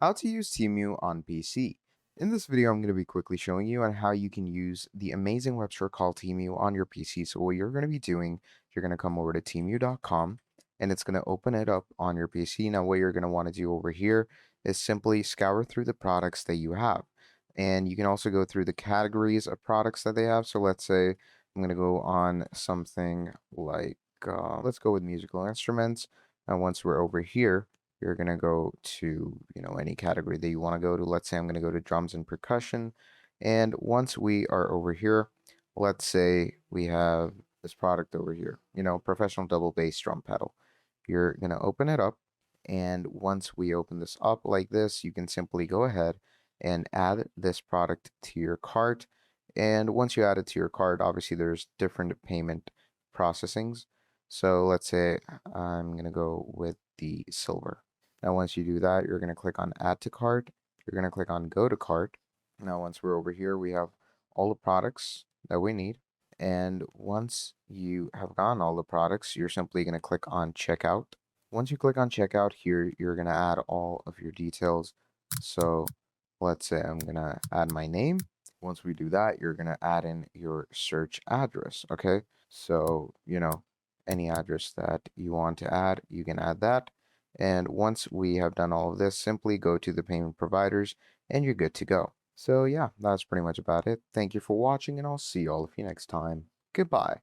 How to use Temu on PC. In this video, I'm going to be quickly showing you on how you can use the amazing web store called Temu on your PC. So what you're going to be doing, you're going to come over to temu.com and it's going to open it up on your PC. Now, what you're going to want to do over here is simply scour through the products that you have. And you can also go through the categories of products that they have. So let's say I'm going to go on something like, let's go with musical instruments. And once we're over here, you're going to go to, any category that you want to go to. Let's say I'm going to go to drums and percussion. And once we are over here, let's say we have this product over here, professional double bass drum pedal. You're going to open it up. And once we open this up like this, you can simply go ahead and add this product to your cart. And once you add it to your cart, obviously there's different payment processings. So let's say I'm going to go with the silver. Now, once you do that, you're going to click on Add to Cart. You're going to click on Go to Cart. Now, once we're over here, we have all the products that we need. And once you have gotten all the products, you're simply going to click on Checkout. Once you click on Checkout here, you're going to add all of your details. So let's say I'm going to add my name. Once we do that, you're going to add in your search address. Okay. So, any address that you want to add, you can add that. And once we have done all of this, simply go to the payment providers and you're good to go. So yeah, that's pretty much about it. Thank you for watching and I'll see all of you next time. Goodbye.